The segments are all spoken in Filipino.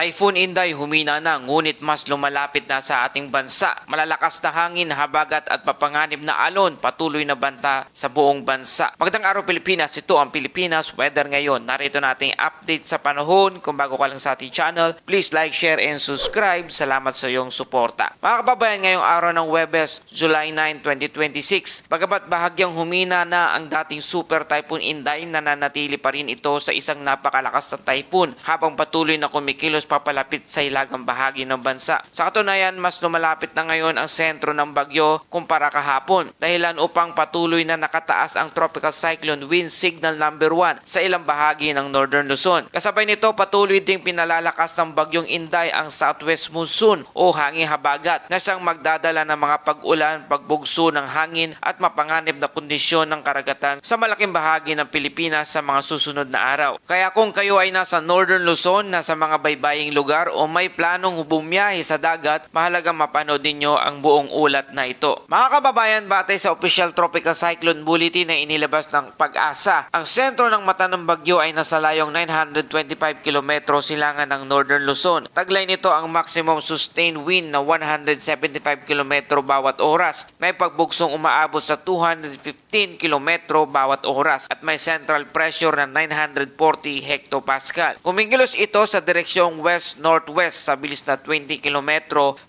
Typhoon Inday humina na ngunit mas lumalapit na sa ating bansa. Malalakas na hangin, habagat at papanganib na alon patuloy na banta sa buong bansa. Magandang araw Pilipinas, ito ang Pilipinas Weather ngayon. Narito nating update sa panahon. Kung bago ka lang sa ating channel, please like, share and subscribe. Salamat sa iyong suporta. Mga kababayan, ngayong araw ng Huwebes, July 9, 2026. Bagamat bahagyang humina na ang dating Super Typhoon Inday, nananatili pa rin ito sa isang napakalakas na typhoon habang patuloy na kumikilos papalapit sa hilagang bahagi ng bansa. Sa katunayan, mas lumalapit na ngayon ang sentro ng bagyo kumpara kahapon, dahilan upang patuloy na nakataas ang Tropical Cyclone Wind Signal number 1 sa ilang bahagi ng Northern Luzon. Kasabay nito, patuloy ding pinalalakas ng bagyong Inday ang Southwest Monsoon o hangin habagat na siyang magdadala ng mga pag-ulan, pagbugso ng hangin at mapanganib na kondisyon ng karagatan sa malaking bahagi ng Pilipinas sa mga susunod na araw. Kaya kung kayo ay nasa Northern Luzon, nasa mga baybaying lugar o may planong bumiyahe sa dagat, mahalagang mapanood ninyo ang buong ulat na ito. Mga kababayan, batay sa Official Tropical Cyclone Bulletin na inilabas ng Pag-asa, ang sentro ng mata ng bagyo ay nasa layong 925 km silangan ng Northern Luzon. Taglay nito ang maximum sustained wind na 175 km bawat oras. May pagbugsong umaabot sa 215 km bawat oras at may central pressure na 940 hectopascal. Kumikilos ito sa direksyong west-northwest sa bilis na 20 km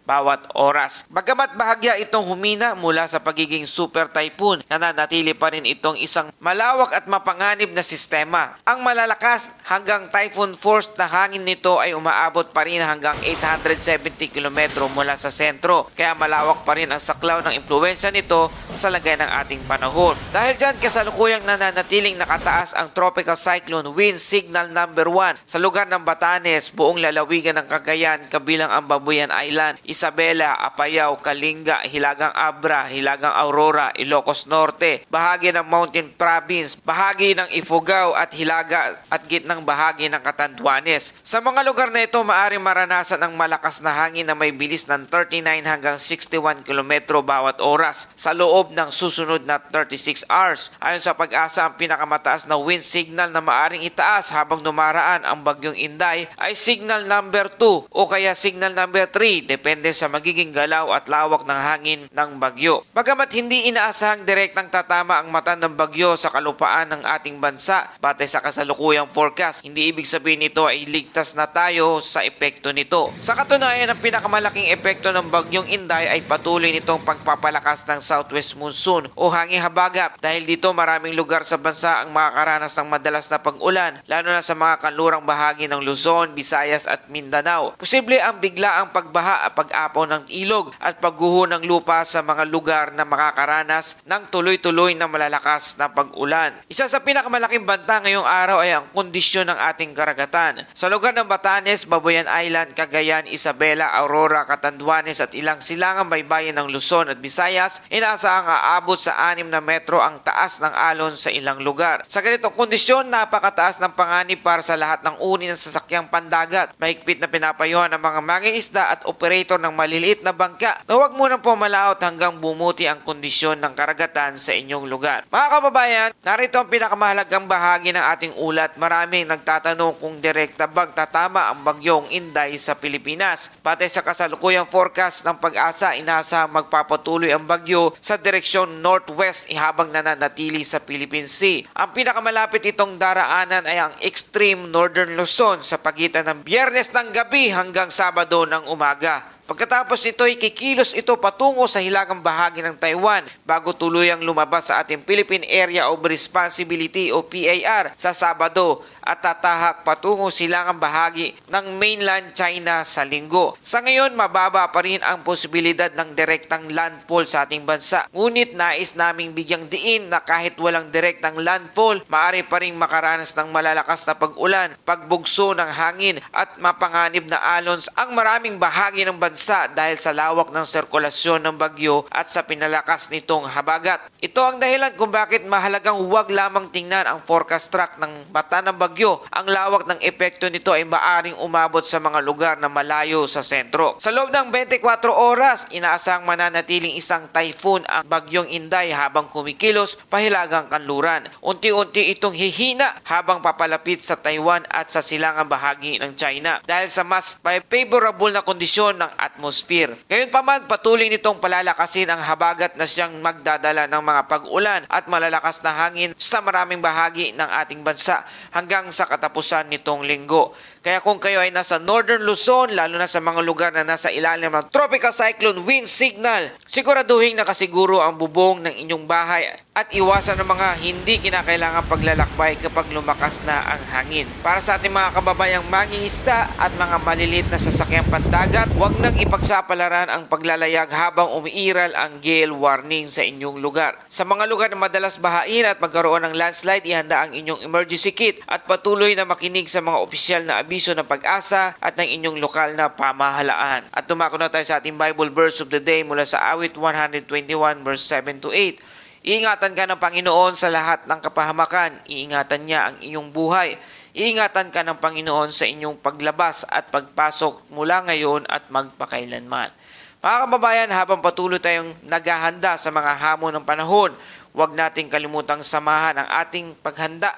bawat oras. Bagamat bahagya itong humina mula sa pagiging super typhoon, nananatili pa rin itong isang malawak at mapanganib na sistema. Ang malalakas hanggang typhoon force na hangin nito ay umaabot pa rin hanggang 870 km mula sa sentro. Kaya malawak pa rin ang saklaw ng impluwensya nito sa lagay ng ating panahon. Dahil dyan, kasalukuyang nananatiling nakataas ang Tropical Cyclone Wind Signal number 1 sa lugar ng Batanes, buong lalawigan ng Cagayan, kabilang ang Babuyan Island, Isabela, Apayao, Kalinga, Hilagang Abra, Hilagang Aurora, Ilocos Norte, bahagi ng Mountain Province, bahagi ng Ifugao at Hilaga at gitnang bahagi ng Catanduanes. Sa mga lugar na ito, maaaring maranasan ang malakas na hangin na may bilis ng 39 hanggang 61 km bawat oras sa loob ng susunod na 36 hours. Ayon sa Pag-asa, ang pinakamataas na wind signal na maaaring itaas habang dumaraan ang bagyong Inday ay signal number 2 o kaya signal number 3, depende sa magiging galaw at lawak ng hangin ng bagyo. Bagamat hindi inaasahang direktang tatama ang mata ng bagyo sa kalupaan ng ating bansa, batay sa kasalukuyang forecast, hindi ibig sabihin nito ay ligtas na tayo sa epekto nito. Sa katunayan, ang pinakamalaking epekto ng bagyong Inday ay patuloy nitong pagpapalakas ng Southwest Monsoon o hangin habagat. Dahil dito, maraming lugar sa bansa ang makakaranas ng madalas na pag-ulan, lalo na sa mga kanlurang bahagi ng Luzon, Visayas at Mindanao. Posible ang biglaang pagbaha at pag-apaw ng ilog at pagguho ng lupa sa mga lugar na makakaranas ng tuloy-tuloy na malalakas na pag-ulan. Isa sa pinakamalaking banta ngayong araw ay ang kondisyon ng ating karagatan. Sa lugar ng Batanes, Babuyan Island, Cagayan, Isabela, Aurora, Catanduanes at ilang silangang baybayin ng Luzon at Visayas, inaasahang aabot sa 6 na metro ang taas ng alon sa ilang lugar. Sa ganitong kondisyon, napakataas ng panganib para sa lahat ng uni ng sasakyang pandagat. Mahigpit na pinapayuhan ng mga mangingisda at operator ng maliliit na bangka na huwag munang pumalaot hanggang bumuti ang kondisyon ng karagatan sa inyong lugar. Mga kababayan, narito ang pinakamahalagang bahagi ng ating ulat. Maraming nagtatanong kung direkta bang tatama ang bagyong Inday sa Pilipinas. Batay sa kasalukuyang forecast ng Pag-asa, inaasahang magpapatuloy ang bagyo sa direksyon northwest habang nananatili sa Philippine Sea. Ang pinakamalapit itong daraanan ay ang extreme northern Luzon sa pagitan ng Biyernes ng gabi hanggang Sabado ng umaga. Pagkatapos nito ay kikilos ito patungo sa hilagang bahagi ng Taiwan bago tuluyang lumabas sa ating Philippine Area of Responsibility o PAR sa Sabado at tatahak patungo silangang bahagi ng mainland China sa Linggo. Sa ngayon, mababa pa rin ang posibilidad ng direktang landfall sa ating bansa. Ngunit nais naming bigyang diin na kahit walang direktang landfall, maaari pa rin makaranas ng malalakas na pag-ulan, pagbugso ng hangin at mapanganib na alons ang maraming bahagi ng bansa bansa dahil sa lawak ng sirkulasyon ng bagyo at sa pinalakas nitong habagat. Ito ang dahilan kung bakit mahalagang huwag lamang tingnan ang forecast track ng mata ng bagyo. Ang lawak ng epekto nito ay maaring umabot sa mga lugar na malayo sa sentro. Sa loob ng 24 oras, inaasang mananatiling isang typhoon ang bagyong Inday habang kumikilos pahilagang kanluran. Unti-unti itong hihina habang papalapit sa Taiwan at sa silangang bahagi ng China dahil sa mas favorable na kondisyon ng atmosphere. Gayunpaman, patuloy nitong palalakasin ang habagat na siyang magdadala ng mga pag-ulan at malalakas na hangin sa maraming bahagi ng ating bansa hanggang sa katapusan nitong linggo. Kaya kung kayo ay nasa Northern Luzon, lalo na sa mga lugar na nasa ilalim ng Tropical Cyclone Wind Signal, siguraduhin nakasiguro ang bubong ng inyong bahay at iwasan ang mga hindi kinakailangang paglalakbay kapag lumakas na ang hangin. Para sa ating mga kababayang mangingisda at mga maliliit na sasakyang pandagat, huwag nang ipagsapalaran ang paglalayag habang umiiral ang gale warning sa inyong lugar. Sa mga lugar na madalas bahain at magkaroon ng landslide, ihanda ang inyong emergency kit at patuloy na makinig sa mga opisyal na abiso ng Pag-asa at ng inyong lokal na pamahalaan. At tumako na tayo sa ating Bible verse of the day mula sa Awit 121 verse 7 to 8. Iingatan ka ng Panginoon sa lahat ng kapahamakan. Iingatan niya ang iyong buhay. Iingatan ka ng Panginoon sa inyong paglabas at pagpasok mula ngayon at magpakailanman. Mga kababayan, habang patuloy tayong naghahanda sa mga hamon ng panahon, huwag nating kalimutang samahan ang ating paghanda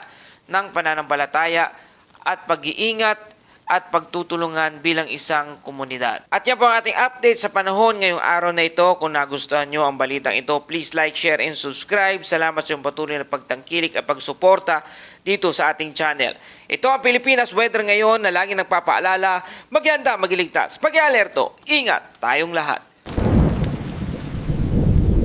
ng pananampalataya at pag-iingat at pagtutulungan bilang isang komunidad. At yan po ang ating update sa panahon ngayong araw na ito. Kung nagustuhan nyo ang balitang ito, please like, share, and subscribe. Salamat sa iyong patuloy na pagtangkilik at pagsuporta dito sa ating channel. Ito ang Pilipinas Weather ngayon na laging nagpapaalala, maghanda, magiligtas, pag-alerto, ingat tayong lahat.